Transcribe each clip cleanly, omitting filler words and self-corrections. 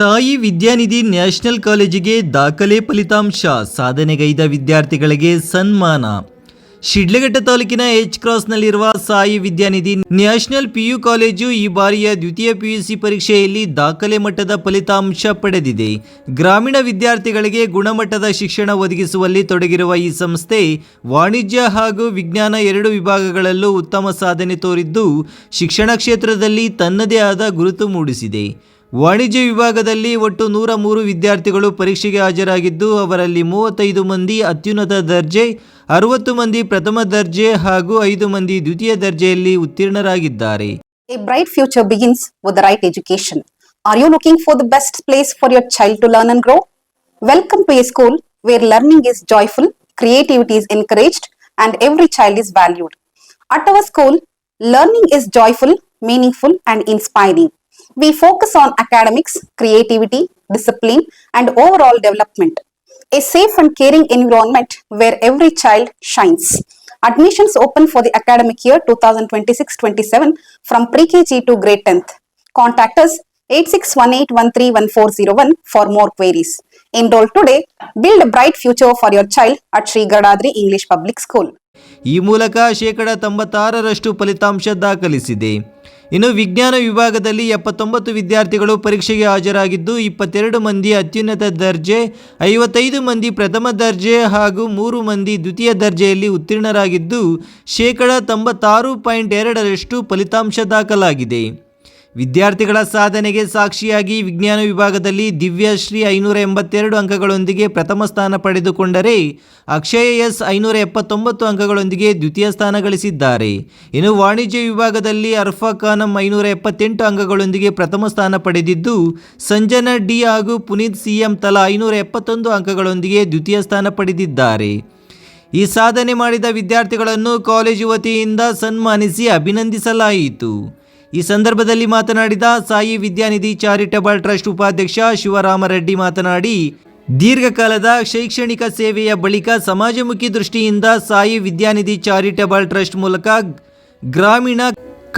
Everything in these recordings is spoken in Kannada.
ತಾಯಿ ವಿದ್ಯಾನಿಧಿ ನ್ಯಾಷನಲ್ ಕಾಲೇಜಿಗೆ ದಾಖಲೆ ಫಲಿತಾಂಶ, ಸಾಧನೆಗೈದ ವಿದ್ಯಾರ್ಥಿಗಳಿಗೆ ಸನ್ಮಾನ. ಶಿಡ್ಲಘಟ್ಟ ತಾಲೂಕಿನ H ಕ್ರಾಸ್ನಲ್ಲಿರುವ Sai Vidyanidhi national PU college ಈ ಬಾರಿಯ ದ್ವಿತೀಯ ಪಿಯುಸಿ ಪರೀಕ್ಷೆಯಲ್ಲಿ ದಾಖಲೆ ಮಟ್ಟದ ಫಲಿತಾಂಶ ಪಡೆದಿದೆ. ಗ್ರಾಮೀಣ ವಿದ್ಯಾರ್ಥಿಗಳಿಗೆ ಗುಣಮಟ್ಟದ ಶಿಕ್ಷಣ ಒದಗಿಸುವಲ್ಲಿ ತೊಡಗಿರುವ ಈ ಸಂಸ್ಥೆ ವಾಣಿಜ್ಯ ಹಾಗೂ ವಿಜ್ಞಾನ ಎರಡು ವಿಭಾಗಗಳಲ್ಲೂ ಉತ್ತಮ ಸಾಧನೆ ತೋರಿದ್ದು ಶಿಕ್ಷಣ ಕ್ಷೇತ್ರದಲ್ಲಿ ತನ್ನದೇ ಆದ ಗುರುತು ಮೂಡಿಸಿದೆ. ವಾಣಿಜ್ಯ ವಿಭಾಗದಲ್ಲಿ ಒಟ್ಟು 103 ವಿದ್ಯಾರ್ಥಿಗಳು ಪರೀಕ್ಷೆಗೆ ಹಾಜರಾಗಿದ್ದು, ಅವರಲ್ಲಿ 35 ಮಂದಿ ಅತ್ಯುನ್ನತ ದರ್ಜೆ, 60 ಮಂದಿ ಪ್ರಥಮ ದರ್ಜೆ ಹಾಗೂ 5 ಮಂದಿ ದ್ವಿತೀಯ ದರ್ಜೆಯಲ್ಲಿ ಉತ್ತೀರ್ಣರಾಗಿದ್ದಾರೆ. A bright future begins with the right education. Are you looking for the best place for your child to learn and grow? Welcome to a school where learning is joyful, creativity is encouraged, and every child is valued. At our school, learning is joyful, meaningful, and inspiring. We focus on academics, creativity, discipline, and overall development. A safe and caring environment where every child shines. Admissions open for the academic year 2026-27 from pre-KG to grade 10th. Contact us 8618131401 for more queries. Enroll today. Build a bright future for your child at Sri Gadadri English Public School. ಈ ಮೂಲಕ 96% ಫಲಿತಾಂಶ ದಾಖಲಿಸಿದೆ. ಇನ್ನು ವಿಜ್ಞಾನ ವಿಭಾಗದಲ್ಲಿ 79 ವಿದ್ಯಾರ್ಥಿಗಳು ಪರೀಕ್ಷೆಗೆ ಹಾಜರಾಗಿದ್ದು, 22 ಮಂದಿ ಅತ್ಯುನ್ನತ ದರ್ಜೆ, 55 ಮಂದಿ ಪ್ರಥಮ ದರ್ಜೆ ಹಾಗೂ 3 ಮಂದಿ ದ್ವಿತೀಯ ದರ್ಜೆಯಲ್ಲಿ ಉತ್ತೀರ್ಣರಾಗಿದ್ದು, 96.2% ಫಲಿತಾಂಶ ದಾಖಲಾಗಿದೆ. ವಿದ್ಯಾರ್ಥಿಗಳ ಸಾಧನೆಗೆ ಸಾಕ್ಷಿಯಾಗಿ ವಿಜ್ಞಾನ ವಿಭಾಗದಲ್ಲಿ ದಿವ್ಯಶ್ರೀ 582 ಅಂಕಗಳೊಂದಿಗೆ ಪ್ರಥಮ ಸ್ಥಾನ ಪಡೆದುಕೊಂಡರೆ, ಅಕ್ಷಯ ಎಸ್ 579 ಅಂಕಗಳೊಂದಿಗೆ ದ್ವಿತೀಯ ಸ್ಥಾನ ಗಳಿಸಿದ್ದಾರೆ. ಇನ್ನು ವಾಣಿಜ್ಯ ವಿಭಾಗದಲ್ಲಿ ಅರ್ಫಾ ಖಾನಂ 578 ಅಂಕಗಳೊಂದಿಗೆ ಪ್ರಥಮ ಸ್ಥಾನ ಪಡೆದಿದ್ದು, ಸಂಜನಾ ಡಿ ಹಾಗೂ ಪುನೀತ್ ಸಿಎಂ ತಲಾ 571 ಅಂಕಗಳೊಂದಿಗೆ ದ್ವಿತೀಯ ಸ್ಥಾನ ಪಡೆದಿದ್ದಾರೆ. ಈ ಸಾಧನೆ ಮಾಡಿದ ವಿದ್ಯಾರ್ಥಿಗಳನ್ನು ಕಾಲೇಜು ವತಿಯಿಂದ ಸನ್ಮಾನಿಸಿ ಅಭಿನಂದಿಸಲಾಯಿತು. ಈ ಸಂದರ್ಭದಲ್ಲಿ ಮಾತನಾಡಿದ ಸಾಯಿ ವಿದ್ಯಾನಿಧಿ ಚಾರಿಟಬಲ್ ಟ್ರಸ್ಟ್ ಉಪಾಧ್ಯಕ್ಷ ಶಿವರಾಮರೆಡ್ಡಿ ಮಾತನಾಡಿ, ದೀರ್ಘಕಾಲದ ಶೈಕ್ಷಣಿಕ ಸೇವೆಯ ಬಳಿಕ ಸಮಾಜಮುಖಿ ದೃಷ್ಟಿಯಿಂದ ಸಾಯಿ ವಿದ್ಯಾನಿಧಿ ಚಾರಿಟಬಲ್ ಟ್ರಸ್ಟ್ ಮೂಲಕ ಗ್ರಾಮೀಣ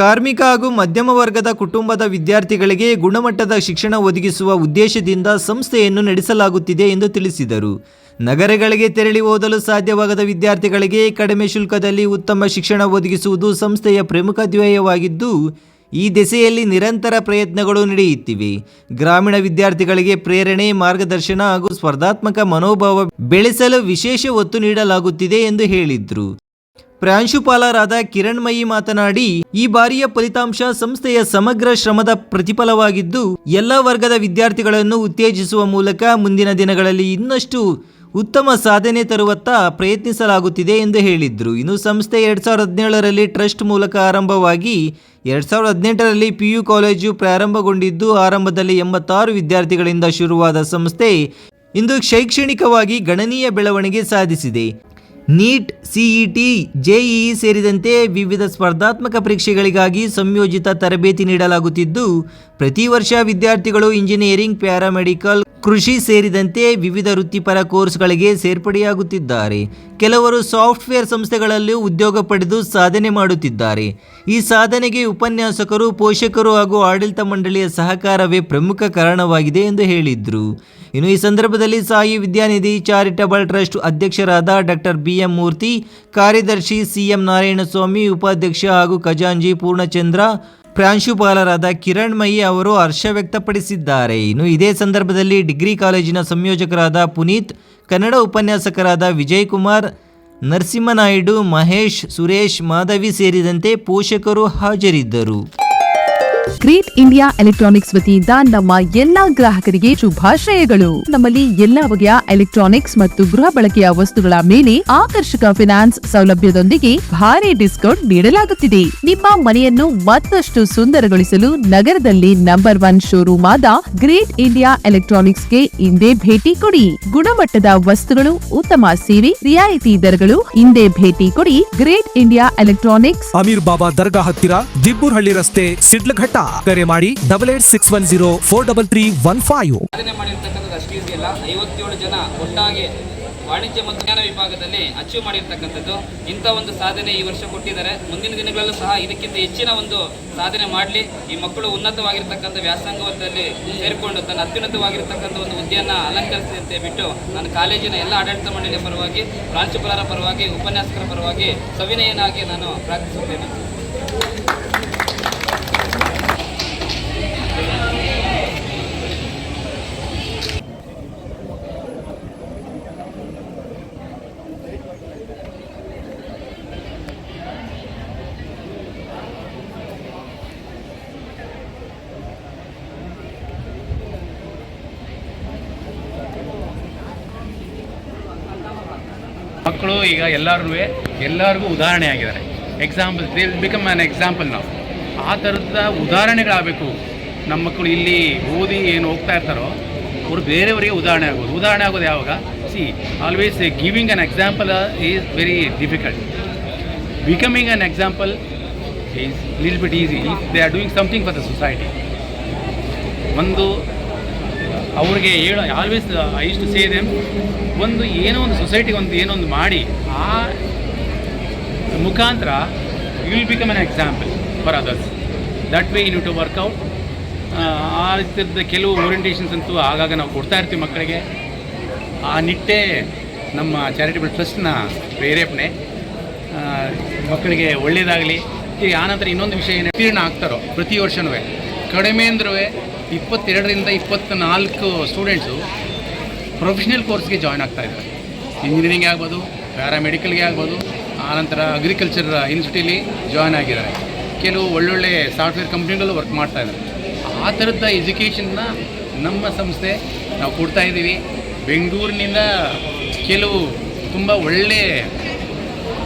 ಕಾರ್ಮಿಕ ಹಾಗೂ ಮಧ್ಯಮ ವರ್ಗದ ಕುಟುಂಬದ ವಿದ್ಯಾರ್ಥಿಗಳಿಗೆ ಗುಣಮಟ್ಟದ ಶಿಕ್ಷಣ ಒದಗಿಸುವ ಉದ್ದೇಶದಿಂದ ಸಂಸ್ಥೆಯನ್ನು ನಡೆಸಲಾಗುತ್ತಿದೆ ಎಂದು ತಿಳಿಸಿದರು. ನಗರಗಳಿಗೆ ತೆರಳಿ ಓದಲು ಸಾಧ್ಯವಾಗದ ವಿದ್ಯಾರ್ಥಿಗಳಿಗೆ ಕಡಿಮೆ ಶುಲ್ಕದಲ್ಲಿ ಉತ್ತಮ ಶಿಕ್ಷಣ ಒದಗಿಸುವುದು ಸಂಸ್ಥೆಯ ಪ್ರಮುಖ ಧ್ಯೇಯವಾಗಿದ್ದು, ಈ ದಿಸೆಯಲ್ಲಿ ನಿರಂತರ ಪ್ರಯತ್ನಗಳು ನಡೆಯುತ್ತಿವೆ. ಗ್ರಾಮೀಣ ವಿದ್ಯಾರ್ಥಿಗಳಿಗೆ ಪ್ರೇರಣೆ, ಮಾರ್ಗದರ್ಶನ ಹಾಗೂ ಸ್ಪರ್ಧಾತ್ಮಕ ಮನೋಭಾವ ಬೆಳೆಸಲು ವಿಶೇಷ ಒತ್ತು ನೀಡಲಾಗುತ್ತಿದೆ ಎಂದು ಹೇಳಿದರು. ಪ್ರಾಂಶುಪಾಲರಾದ ಕಿರಣ್ಮಯಿ ಮಾತನಾಡಿ, ಈ ಬಾರಿಯ ಫಲಿತಾಂಶ ಸಂಸ್ಥೆಯ ಸಮಗ್ರ ಶ್ರಮದ ಪ್ರತಿಫಲವಾಗಿದ್ದು, ಎಲ್ಲ ವರ್ಗದ ವಿದ್ಯಾರ್ಥಿಗಳನ್ನು ಉತ್ತೇಜಿಸುವ ಮೂಲಕ ಮುಂದಿನ ದಿನಗಳಲ್ಲಿ ಇನ್ನಷ್ಟು ಉತ್ತಮ ಸಾಧನೆ ತರುವತ್ತ ಪ್ರಯತ್ನಿಸಲಾಗುತ್ತಿದೆ ಎಂದು ಹೇಳಿದರು. ಇನ್ನು ಸಂಸ್ಥೆ 2017ರಲ್ಲಿ ಟ್ರಸ್ಟ್ ಮೂಲಕ ಆರಂಭವಾಗಿ 2018ರಲ್ಲಿ ಪಿಯು ಕಾಲೇಜು ಪ್ರಾರಂಭಗೊಂಡಿದ್ದು, ಆರಂಭದಲ್ಲಿ 86 ವಿದ್ಯಾರ್ಥಿಗಳಿಂದ ಶುರುವಾದ ಸಂಸ್ಥೆ ಇಂದು ಶೈಕ್ಷಣಿಕವಾಗಿ ಗಣನೀಯ ಬೆಳವಣಿಗೆ ಸಾಧಿಸಿದೆ. ನೀಟ್, ಸಿಇಟಿ, ಜೆಇಇ ಸೇರಿದಂತೆ ವಿವಿಧ ಸ್ಪರ್ಧಾತ್ಮಕ ಪರೀಕ್ಷೆಗಳಿಗಾಗಿ ಸಂಯೋಜಿತ ತರಬೇತಿ ನೀಡಲಾಗುತ್ತಿದ್ದು, ಪ್ರತಿ ವರ್ಷ ವಿದ್ಯಾರ್ಥಿಗಳು ಇಂಜಿನಿಯರಿಂಗ್, ಪ್ಯಾರಾಮೆಡಿಕಲ್, ಕೃಷಿ ಸೇರಿದಂತೆ ವಿವಿಧ ವೃತ್ತಿಪರ ಕೋರ್ಸ್ಗಳಿಗೆ ಸೇರ್ಪಡೆಯಾಗುತ್ತಿದ್ದಾರೆ. ಕೆಲವರು ಸಾಫ್ಟ್ವೇರ್ ಸಂಸ್ಥೆಗಳಲ್ಲೂ ಉದ್ಯೋಗ ಪಡೆದು ಸಾಧನೆ ಮಾಡುತ್ತಿದ್ದಾರೆ. ಈ ಸಾಧನೆಗೆ ಉಪನ್ಯಾಸಕರು, ಪೋಷಕರು ಹಾಗೂ ಆಡಳಿತ ಮಂಡಳಿಯ ಸಹಕಾರವೇ ಪ್ರಮುಖ ಕಾರಣವಾಗಿದೆ ಎಂದು ಹೇಳಿದರು. ಇನ್ನು ಈ ಸಂದರ್ಭದಲ್ಲಿ ಸಾಯಿ ವಿದ್ಯಾನಿಧಿ ಚಾರಿಟಬಲ್ ಟ್ರಸ್ಟ್ ಅಧ್ಯಕ್ಷರಾದ ಡಾಕ್ಟರ್ BM ಮೂರ್ತಿ, ಕಾರ್ಯದರ್ಶಿ CM ನಾರಾಯಣಸ್ವಾಮಿ, ಉಪಾಧ್ಯಕ್ಷ ಹಾಗೂ ಖಜಾಂಜಿ ಪೂರ್ಣಚಂದ್ರ, ಪ್ರಾಂಶುಪಾಲರಾದ ಕಿರಣ್ಮಯಿ ಅವರು ಹರ್ಷ ವ್ಯಕ್ತಪಡಿಸಿದ್ದಾರೆ. ಇನ್ನು ಇದೇ ಸಂದರ್ಭದಲ್ಲಿ ಡಿಗ್ರಿ ಕಾಲೇಜಿನ ಸಂಯೋಜಕರಾದ ಪುನೀತ್, ಕನ್ನಡ ಉಪನ್ಯಾಸಕರಾದ ವಿಜಯ್ ಕುಮಾರ್, ನರಸಿಂಹನಾಯ್ಡು, ಮಹೇಶ್, ಸುರೇಶ್, ಮಾಧವಿ ಸೇರಿದಂತೆ ಪೋಷಕರು ಹಾಜರಿದ್ದರು. ಗ್ರೇಟ್ ಇಂಡಿಯಾ ಎಲೆಕ್ಟ್ರಾನಿಕ್ಸ್ ವತಿಯಿಂದ ನಮ್ಮ ಎಲ್ಲಾ ಗ್ರಾಹಕರಿಗೆ ಶುಭಾಶಯಗಳು. ನಮ್ಮಲ್ಲಿ ಎಲ್ಲಾ ಬಗೆಯ ಎಲೆಕ್ಟ್ರಾನಿಕ್ಸ್ ಮತ್ತು ಗೃಹ ಬಳಕೆಯ ವಸ್ತುಗಳ ಮೇಲೆ ಆಕರ್ಷಕ ಫಿನಾನ್ಸ್ ಸೌಲಭ್ಯದೊಂದಿಗೆ ಭಾರಿ ಡಿಸ್ಕೌಂಟ್ ನೀಡಲಾಗುತ್ತಿದೆ. ನಿಮ್ಮ ಮನೆಯನ್ನು ಮತ್ತಷ್ಟು ಸುಂದರಗೊಳಿಸಲು ನಗರದಲ್ಲಿ ನಂಬರ್ 1 ಶೋರೂಮ್ ಆದ ಗ್ರೇಟ್ ಇಂಡಿಯಾ ಎಲೆಕ್ಟ್ರಾನಿಕ್ಸ್ಗೆ ಇಂದೇ ಭೇಟಿ ಕೊಡಿ. ಗುಣಮಟ್ಟದ ವಸ್ತುಗಳು, ಉತ್ತಮ ಸೇವೆ, ರಿಯಾಯಿತಿ ದರಗಳು. ಇಂದೇ ಭೇಟಿ ಕೊಡಿ. ಗ್ರೇಟ್ ಇಂಡಿಯಾ ಎಲೆಕ್ಟ್ರಾನಿಕ್ಸ್, ಅಮೀರ್ ಬಾಬಾ ದರ್ಗಾ ಹತ್ತಿರ, ದಿಬ್ಬೂರ್ಹಳ್ಳಿ ರಸ್ತೆ, ಸಿಡ್ಲಘಟ್ಟ. ಕರೆ ಮಾಡಿ 8861043315. ಸಾಧನೆ ಮಾಡಿರ್ತಕ್ಕಂಥದ್ದು ಅಷ್ಟೇ ಇದೆಯಲ್ಲ, 57 ಜನ ಒಟ್ಟಾಗಿ ವಾಣಿಜ್ಯ ಮತ್ತು ವಿಜ್ಞಾನ ವಿಭಾಗದಲ್ಲಿ ಅಚೀವ್ ಮಾಡಿರ್ತಕ್ಕಂಥದ್ದು. ಇಂಥ ಒಂದು ಸಾಧನೆ ಈ ವರ್ಷ ಕೊಟ್ಟಿದ್ದಾರೆ. ಮುಂದಿನ ದಿನಗಳಲ್ಲೂ ಸಹ ಇದಕ್ಕಿಂತ ಹೆಚ್ಚಿನ ಒಂದು ಸಾಧನೆ ಮಾಡಲಿ. ಈ ಮಕ್ಕಳು ಉನ್ನತವಾಗಿರ್ತಕ್ಕಂಥ ವ್ಯಾಸಂಗದಲ್ಲಿ ಸೇರಿಕೊಂಡು ತನ್ನ ಅತ್ಯುನ್ನತವಾಗಿರ್ತಕ್ಕಂಥ ಒಂದು ಹುದ್ದೆಯನ್ನು ಅಲಂಕರಿಸಿ ಅಂತ ಬಿಟ್ಟು ನಾನು ಕಾಲೇಜಿನ ಎಲ್ಲ ಆಡಳಿತ ಮಂಡಳಿಯ ಪರವಾಗಿ, ಪ್ರಾಂಶುಪಾಲರ ಪರವಾಗಿ, ಉಪನ್ಯಾಸಕರ ಪರವಾಗಿ ಸವಿನಯನಾಗಿ ನಾನು ಪ್ರಾರ್ಥಿಸುತ್ತೇನೆ. ಮಕ್ಕಳು ಈಗ ಎಲ್ಲರಿಗೂ ಉದಾಹರಣೆ ಆಗಿದ್ದಾರೆ. Example they will become an example. ನಾವು ಆ ಥರದ ಉದಾಹರಣೆಗಳಾಗಬೇಕು. ನಮ್ಮ ಮಕ್ಕಳು ಇಲ್ಲಿ ಓದಿ ಏನು ಹೋಗ್ತಾ ಇರ್ತಾರೋ ಅವರು ಬೇರೆಯವರಿಗೆ ಉದಾಹರಣೆ ಆಗೋದು ಯಾವಾಗ? See always giving an example is very difficult. Becoming an example is lil bit easy if they are doing something for the society. ಒಂದು ಅವ್ರಿಗೆ always I use to say them, ಒಂದು ಏನೋ ಒಂದು ಸೊಸೈಟಿಗೆ ಏನೋ ಒಂದು ಮಾಡಿ ಆ ಮುಖಾಂತರ you will become an example for others. That way you need to workout. ಆ ರೀತಿಯದ ಕೆಲವು ಓರಿಯೆಂಟೇಷನ್ಸ್ ಅಂತೂ ಆಗಾಗ ನಾವು ಕೊಡ್ತಾ ಇರ್ತೀವಿ ಮಕ್ಕಳಿಗೆ. ಆ ನಿಟ್ಟೆ ನಮ್ಮ ಚಾರಿಟಬಲ್ ಟ್ರಸ್ಟ್ನ ಪ್ರೇರೇಪಣೆ. ಮಕ್ಕಳಿಗೆ ಒಳ್ಳೆಯದಾಗಲಿ. ಈಗ ಆನಂತರ ಇನ್ನೊಂದು ವಿಷಯ ಏನು, ಉತ್ತೀರ್ಣ ಆಗ್ತಾರೋ ಪ್ರತಿ ವರ್ಷವೂ ಕಡಿಮೆ ಅಂದ್ರೂ 22ರಿಂದ 24 ಸ್ಟೂಡೆಂಟ್ಸು ಪ್ರೊಫೆಷ್ನಲ್ ಕೋರ್ಸ್ಗೆ ಜಾಯ್ನ್ ಆಗ್ತಾಯಿದ್ದಾರೆ. ಇಂಜಿನಿಯರಿಂಗ್ ಆಗ್ಬೋದು, ಪ್ಯಾರಾಮೆಡಿಕಲ್ಗೆ ಆಗ್ಬೋದು, ಆನಂತರ ಅಗ್ರಿಕಲ್ಚರ್ ಇನ್ಸ್ಟಿಟ್ಯೂಟಲ್ಲಿ ಜಾಯ್ನ್ ಆಗಿದ್ದಾರೆ. ಕೆಲವು ಒಳ್ಳೊಳ್ಳೆ ಸಾಫ್ಟ್ವೇರ್ ಕಂಪ್ನಿಗಳಲ್ಲೂ ವರ್ಕ್ ಮಾಡ್ತಾಯಿದ್ದಾರೆ. ಆ ಥರದ ಎಜುಕೇಷನ್ನ ನಮ್ಮ ಸಂಸ್ಥೆ ನಾವು ಕೊಡ್ತಾಯಿದ್ದೀವಿ. ಬೆಂಗಳೂರಿನಿಂದ ಕೆಲವು ತುಂಬ ಒಳ್ಳೆಯ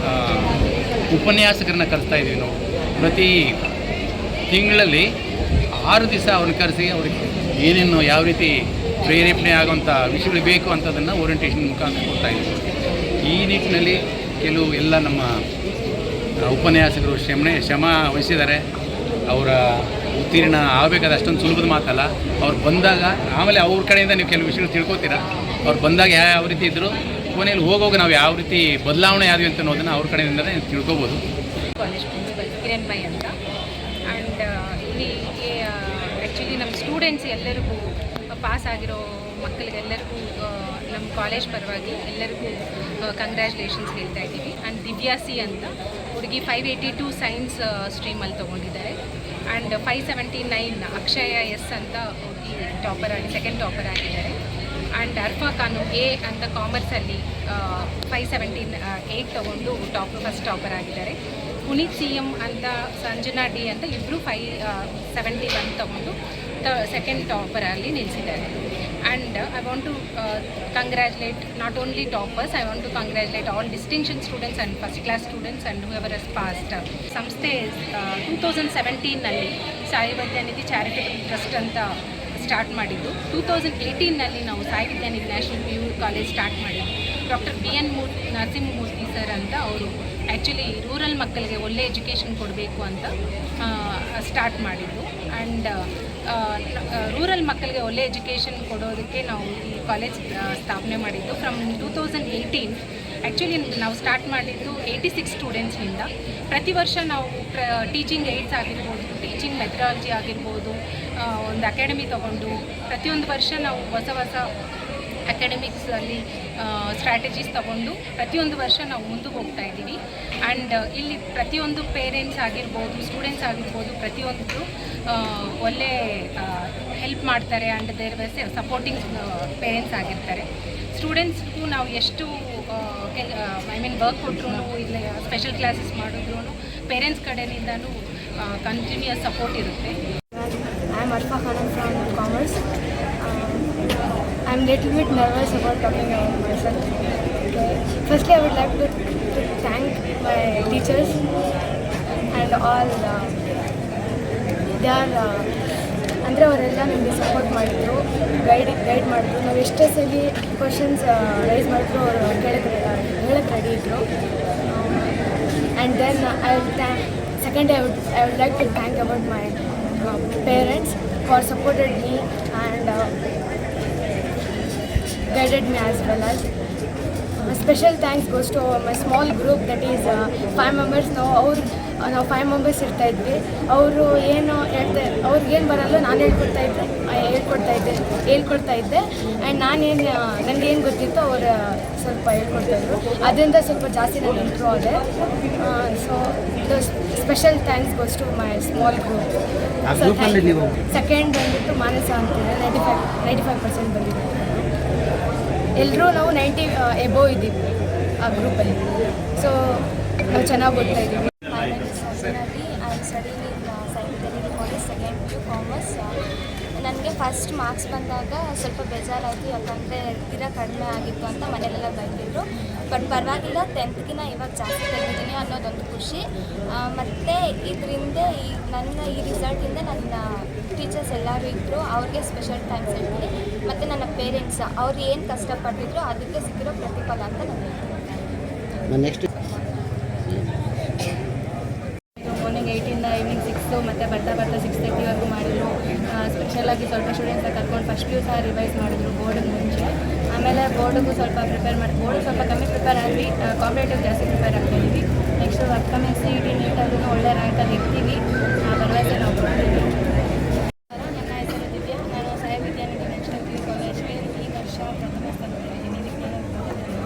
ಉಪನ್ಯಾಸಕರನ್ನ ಕರೆಸ್ತಾ ಇದ್ದೀವಿ ನಾವು. ಪ್ರತಿ ತಿಂಗಳಲ್ಲಿ 6 ದಿವಸ ಅವ್ರನ್ನ ಕರೆಸಿ ಅವ್ರಿಗೆ ಏನೇನು ಯಾವ ರೀತಿ ಪ್ರೇರೇಪಣೆ ಆಗುವಂಥ ವಿಷಯಗಳು ಬೇಕು ಅಂಥದ್ದನ್ನು ಓರಿಯೆಂಟೇಷನ್ ಮುಖಾಂತರ ಕೊಡ್ತಾ ಇದ್ದೀವಿ. ಈ ನಿಟ್ಟಿನಲ್ಲಿ ಕೆಲವು ಎಲ್ಲ ನಮ್ಮ ಉಪನ್ಯಾಸಕರು ಶ್ರಮ ವಹಿಸಿದ್ದಾರೆ. ಅವರ ಉತ್ತೀರ್ಣ ಆಗಬೇಕಾದ ಅಷ್ಟೊಂದು ಸುಲಭದ ಮಾತಲ್ಲ. ಅವ್ರು ಬಂದಾಗ ಆಮೇಲೆ ಅವ್ರ ಕಡೆಯಿಂದ ನೀವು ಕೆಲವು ವಿಷಯಗಳು ತಿಳ್ಕೊತೀರಾ. ಅವ್ರು ಬಂದಾಗ ಯಾವ ರೀತಿ ಇದ್ದರು, ಕೊನೆಯಲ್ಲಿ ಹೋಗೋವಾಗ ನಾವು ಯಾವ ರೀತಿ ಬದಲಾವಣೆ ಆದ್ವಿ ಅಂತ ಅನ್ನೋದನ್ನು ಅವ್ರ ಕಡೆಯಿಂದಲೇ ತಿಳ್ಕೊಬೋದು. ಕಾಲೇಜ್ ಕಿರಣ್ ಮೈ ಅಂತ. ಆ್ಯಂಡ್ ಇಲ್ಲಿ ಆ್ಯಕ್ಚುಲಿ ನಮ್ಮ ಸ್ಟೂಡೆಂಟ್ಸ್ ಎಲ್ಲರಿಗೂ ಪಾಸ್ ಆಗಿರೋ ಮಕ್ಕಳಿಗೆಲ್ಲರಿಗೂ ನಮ್ಮ ಕಾಲೇಜ್ ಪರವಾಗಿ ಎಲ್ಲರಿಗೂ ಕಂಗ್ರ್ಯಾಚುಲೇಷನ್ಸ್ ಹೇಳ್ತಾ ಇದ್ದೀವಿ. ಆ್ಯಂಡ್ ದಿವ್ಯಾಸಿ ಅಂತ ಹುಡುಗಿ 582 ಸೈನ್ಸ್ ಸ್ಟ್ರೀಮಲ್ಲಿ ತೊಗೊಂಡಿದ್ದಾರೆ. ಆ್ಯಂಡ್ 579 ಅಕ್ಷಯ ಎಸ್ ಅಂತ ಹುಡುಗಿ ಸೆಕೆಂಡ್ ಟಾಪರ್ ಆಗಿದ್ದಾರೆ. ಆ್ಯಂಡ್ ಅರ್ಫಾ ಖಾನು ಎ ಅಂತ ಕಾಮರ್ಸಲ್ಲಿ 578 ತೊಗೊಂಡು ಫಸ್ಟ್ ಟಾಪರ್ ಆಗಿದ್ದಾರೆ. ಪುನೀತ್ CM ಅಂತ ಸಂಜನಾ ಡಿ ಅಂತ ಇಬ್ಬರು 571 ತೊಗೊಂಡು ಸೆಕೆಂಡ್ ಟಾಪರಲ್ಲಿ ನಿಲ್ಲಿಸಿದ್ದಾರೆ. And I want to congratulate not only toppers, I want to congratulate all distinction students and first class students and whoever has passed. ಸಂಸ್ಥೆ 2017ನಲ್ಲಿ ಸಾಯಿ ವಿದ್ಯಾನಿಧಿ ಚಾರಿಟಬಲ್ ಟ್ರಸ್ಟ್ ಅಂತ ಸ್ಟಾರ್ಟ್ ಮಾಡಿದ್ದು. 2018ನಲ್ಲಿ ನಾವು Sai Vidyanidhi national PU college start ಮಾಡಿದ್ದು. ಡಾಕ್ಟರ್ BN ನರಸಿಂಹಮೂರ್ತಿ ಸರ್ ಅಂತ ಅವರು ಆ್ಯಕ್ಚುಲಿ ರೂರಲ್ ಮಕ್ಕಳಿಗೆ ಒಳ್ಳೆ ಎಜುಕೇಷನ್ ಕೊಡಬೇಕು ಅಂತ ಸ್ಟಾರ್ಟ್ ಮಾಡಿದ್ದು. ಆ್ಯಂಡ್ ರೂರಲ್ ಮಕ್ಕಳಿಗೆ ಒಳ್ಳೆ ಎಜುಕೇಷನ್ ಕೊಡೋದಕ್ಕೆ ನಾವು ಈ ಕಾಲೇಜ್ ಸ್ಥಾಪನೆ ಮಾಡಿದ್ದು. ಫ್ರಮ್ 2018 ಆ್ಯಕ್ಚುಲಿ ನಾವು ಸ್ಟಾರ್ಟ್ ಮಾಡಿದ್ದು 86 ಸ್ಟೂಡೆಂಟ್ಸ್ನಿಂದ. ಪ್ರತಿ ವರ್ಷ ನಾವು ಟೀಚಿಂಗ್ ಏಡ್ಸ್ ಆಗಿರ್ಬೋದು, ಟೀಚಿಂಗ್ ಮೆಥಡಾಲಜಿ ಆಗಿರ್ಬೋದು, ಒಂದು ಅಕಾಡೆಮಿ ತೊಗೊಂಡು ಪ್ರತಿಯೊಂದು ವರ್ಷ ನಾವು ಹೊಸ ಅಕಾಡೆಮಿಕ್ಸಲ್ಲಿ ಸ್ಟ್ರಾಟಜೀಸ್ ತೊಗೊಂಡು ಪ್ರತಿಯೊಂದು ವರ್ಷ ನಾವು ಮುಂದೆ ಹೋಗ್ತಾ ಇದ್ದೀವಿ. ಆ್ಯಂಡ್ ಇಲ್ಲಿ ಪ್ರತಿಯೊಂದು ಪೇರೆಂಟ್ಸ್ ಆಗಿರ್ಬೋದು, ಸ್ಟೂಡೆಂಟ್ಸ್ ಆಗಿರ್ಬೋದು, ಪ್ರತಿಯೊಂದು ಒಳ್ಳೆ ಹೆಲ್ಪ್ ಮಾಡ್ತಾರೆ. ಆ್ಯಂಡ್ ದೇರ್ ವೆಸ್ ಸಪೋರ್ಟಿಂಗ್ ಪೇರೆಂಟ್ಸ್ ಆಗಿರ್ತಾರೆ. ಸ್ಟೂಡೆಂಟ್ಸ್ಗೂ ನಾವು ಎಷ್ಟು ವರ್ಕ್ ಕೊಟ್ಟರು, ಇಲ್ಲ ಸ್ಪೆಷಲ್ ಕ್ಲಾಸಸ್ ಮಾಡಿದ್ರು ಪೇರೆಂಟ್ಸ್ ಕಡೆಯಿಂದನೂ ಕಂಟಿನ್ಯೂಯಸ್ ಸಪೋರ್ಟ್ ಇರುತ್ತೆ. I am Arfa Khanam from Commerce. I am little bit nervous about talking about myself. Okay. Firstly, I would like to thank my teachers and all. They are ಅಂದರೆ ಅವರೆಲ್ಲ ನಮಗೆ ಸಪೋರ್ಟ್ ಮಾಡಿದ್ರು, ಗೈಡ್ ಮಾಡಿದ್ರು. ನಾವು ಎಷ್ಟೇ ಸಲ ಕ್ವಶನ್ಸ್ ರೈಸ್ ಮಾಡಿದ್ರು ಅವರು ಹೇಳಕ್ಕೆ ರೆಡಿ ಇದ್ದರು. And then secondly, I would like to thank about my parents who supported me and guided me as well as. special thanks goes to my small group that is 5 members. ನಾವು 5 ಮೆಂಬರ್ಸ್ ಇರ್ತಾ ಇದ್ವಿ. ಅವರು ಏನು ಅವ್ರಿಗೆ ಏನು ಬರಲ್ಲ ನಾನು ಹೇಳ್ಕೊಡ್ತಾ ಇದ್ದೆ ಆ್ಯಂಡ್ ನನಗೇನು ಗೊತ್ತಿತ್ತು ಅವರು ಸ್ವಲ್ಪ ಹೇಳ್ಕೊಡ್ತಾಯಿದ್ರು. ಅದರಿಂದ ಸ್ವಲ್ಪ ಜಾಸ್ತಿ ನಾನು ಇಂಪ್ರೂವ್ ಆದೆ. So special thanks goes to my small group. Second ಬಂದುಬಿಟ್ಟು ಮಾನಸ ಅಂತಿದೆ, 95% ಬಂದಿದೆ. ಎಲ್ಲರೂ ನಾವು 90 ಎಬೋವ್ ಇದ್ದೀವಿ ಆ ಗ್ರೂಪಲ್ಲಿ. ಸೊ ನಾವು ಚೆನ್ನಾಗಿ ಓದ್ತಾ ಇದ್ದೀವಿ. My name is Sanjanavi. I am studying in Sai Vidyanithi College, second PU Commerce. ನನಗೆ ಫಸ್ಟ್ ಮಾರ್ಕ್ಸ್ ಬಂದಾಗ ಸ್ವಲ್ಪ ಬೇಜಾರಾಯಿತು, ಯಾಕಂದರೆ ತೀರಾ ಕಡಿಮೆ ಆಗಿತ್ತು ಅಂತ ಮನೆಯಲ್ಲೆಲ್ಲ ಬೈತಿದ್ರು. ಬಟ್ ಪರವಾಗಿಲ್ಲ, 10th ಇವಾಗ ಜಾಸ್ತಿ ತೆಗೆದಿದ್ದೀನಿ ಅನ್ನೋದೊಂದು ಖುಷಿ. ಮತ್ತು ಇದರಿಂದ ನನ್ನ ಈ ರಿಸಲ್ಟಿಂದ ನನ್ನ ಟೀಚರ್ಸ್ ಎಲ್ಲರೂ ಇದ್ದರು, ಅವ್ರಿಗೆ ಸ್ಪೆಷಲ್ ಥ್ಯಾಂಕ್ಸ್ ಹೇಳ್ತೀನಿ. ಮತ್ತು ನನ್ನ ಪೇರೆಂಟ್ಸ್ ಅವ್ರು ಏನು ಕಷ್ಟಪಟ್ಟಿದ್ರು ಅದಕ್ಕೆ ಸಿಕ್ಕಿರೋ ಪ್ರತಿಫಲ ಅಂತ ನಾನು ಹೇಳ್ತೀನಿ. ನೆಕ್ಸ್ಟ್ ಮಾರ್ನಿಂಗ್ 8 ಈವ್ನಿಂಗ್ 6 ಮತ್ತು ಬರ್ತಾ 6:30ವರೆಗೂ ಮಾಡಿದ್ರು. ಸ್ಪೆಷಲಾಗಿ ಸ್ವಲ್ಪ ಸ್ಟೂಡೆಂಟ್ಸ್ನ ಕರ್ಕೊಂಡು ಫಸ್ಟ್ PU ಸಹ ರಿವೈಸ್ ಮಾಡಿದ್ರು ಬೋರ್ಡಿಗೆ ಮುಂಚೆ. ಆಮೇಲೆ ಬೋರ್ಡಿಗೂ ಸ್ವಲ್ಪ ಪ್ರಿಪೇರ್ ಮಾಡಿ, ಬೋರ್ಡ್ ಸ್ವಲ್ಪ ಕಮ್ಮಿ ಪ್ರಿಪೇರ್ ಆದ್ವಿ, ಕಾಂಪಿಟೇಟಿವ್ ಜಾಸ್ತಿ ಪ್ರಿಪೇರ್ ಆಗ್ತಾಯಿದ್ವಿ. ನೆಕ್ಸ್ಟ್ ಅಪ್ಕಮಿಂಗ್ CET ನೀಟಲ್ಲೂ ಒಳ್ಳೆ ರ್ಯಾಂಕಲ್ಲಿ ಇರ್ತೀವಿ, ಭರವಸೆ ನಾವು ಕೊಡ್ತೀವಿ. ನನ್ನ ಹೆಸರು ದಿವ್ಯಾ. ನಾನು ಸಾಯಿ ವಿದ್ಯಾನಿಧಿ ನ್ಯಾಷನಲ್ PU ಕಾಲೇಜ್ಗೆ ಈ ವರ್ಷ ಪ್ರಥಮ ಸ್ಥಾನದಲ್ಲಿದ್ದೀನಿ ವಿಜ್ಞಾನ ವಿಭಾಗದಲ್ಲಿ.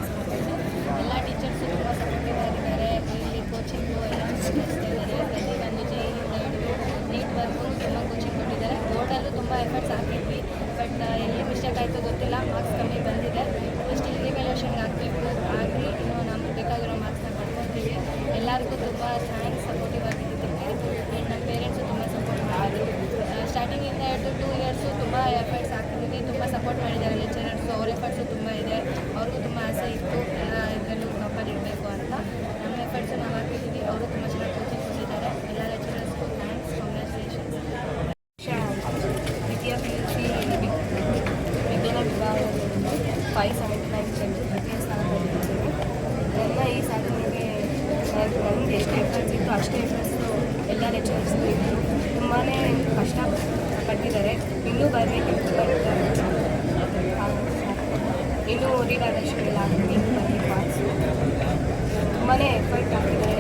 ಎಲ್ಲ ಟೀಚರ್ಸು ತುಂಬ ಸಪೋರ್ಟಿವ್ ಆಗಿದ್ದಾರೆ. ಇಲ್ಲಿ ಕೋಚಿಂಗು ಎಲ್ಲ ನಡೆಸ್ತಾ ಇದ್ದಾರೆ. ಪ್ರತಿಯೊಂದು JEEಯಿಂದ ಹಿಡಿದು ನೀಟ್ವರೆಗೂ ತುಂಬ ಕೋಚಿಂಗ್ ಕೊಟ್ಟಿದ್ದಾರೆ. ಬೋರ್ಡಲ್ಲೂ ತುಂಬ ಎಫರ್ಟ್ಸ್ ಹಾಕಿದ್ವಿ, ಬಟ್ ಎಲ್ಲಿ ಮಿಸ್ಟೇಕ್ ಆಯಿತು ಗೊತ್ತಿಲ್ಲ, ಮಾರ್ಕ್ಸ್ ಕಮ್ಮಿ ಬಂದಿದೆ. ಸ್ಟಿಲ್ ರಿವ್ಯಾಲ್ಯೂಷನ್ಗೆ ಆಗಬೇಕು, ಆಗಲಿ ಇನ್ನೂ ನಮ್ಗೆ ಬೇಕಾಗಿರೋ ಮಾರ್ಕ್ಸ್ನ ಪಡ್ಕೊತೀವಿ. ಎಲ್ಲರಿಗೂ ತುಂಬ ಥ್ಯಾಂಕ್ಸ್ ಸಪೋರ್ಟಿವ್ ಆಗಿದ್ದಕ್ಕೆ. ಆ್ಯಂಡ್ ನಮ್ಮ ಪೇರೆಂಟ್ಸು ತುಂಬ ಸಪೋರ್ಟ್ ಮಾಡಿದ್ರು. ಸ್ಟಾರ್ಟಿಂಗಿಂದ ಹಿಡಿದು 2 ಇಯರ್ಸು ತುಂಬ ಎಫರ್ಟ್ಸ್ ಹಾಕಿದ್ದೀವಿ, ತುಂಬ ಸಪೋರ್ಟ್ ಮಾಡಿದ್ದಾರೆ ಲೆಕ್ಚರರ್ಸು. ಅವ್ರ ಎಫರ್ಟ್ಸು ತುಂಬ ಇದೆ, ಅವ್ರಿಗೂ ತುಂಬ ಆಸೆ ಇತ್ತು ಎಲ್ಲ ಇದರಲ್ಲೂ ಟಾಪರ್ ಇರಬೇಕು ಅಂತ. ನಮ್ಮ ಎಫರ್ಟ್ಸು ನಾವು ಹಾಕಿದ್ದೀವಿ, ಅವರು ತುಂಬ ಚೆನ್ನಾಗಿ ಕೋಚಿಂಗ್ ಕೊಟ್ಟಿದ್ದಾರೆ. ಎಲ್ಲ ಲೆಕ್ಚರರ್ಸ್ಗೂ ಥ್ಯಾಂಕ್ಸ್, ಕಂಗ್ರ್ಯಾಚುಲೇಷನ್ಸ್. ದ್ವಿತೀಯ PUC ವಿಜ್ಞಾನ ವಿಭಾಗದಲ್ಲಿ 579 ತೃತೀಯ ಸ್ಥಾನ ಪಡೆದಿದ್ದೇನೆ. ನನ್ನ ಈ ಸಾಧನೆಗೆ ನಮಗೆ ಎಷ್ಟು ಎಫರ್ಟ್ಸ್ ಇತ್ತು ಅಷ್ಟೇ ಎಫರ್ಟ್ಸು ಎಲ್ಲ ಲೆಕ್ಚರರ್ಸ್ಗೂ ಇದ್ದರು. ತುಂಬಾ ಕಷ್ಟಪಟ್ಟಿದ್ದಾರೆ, ಇನ್ನೂ ಬರಬೇಕಿತ್ತು, ಬಟ್ ಇನ್ನೂ ರೀಡ್ ಆದಷ್ಟು ಇಲ್ಲ, ಇನ್ನೂ ಬರಬೇಕು ಮಾರ್ಕ್ಸು. ತುಂಬಾ ಎಫರ್ಟ್ ಹಾಕಿದ್ದಾರೆ.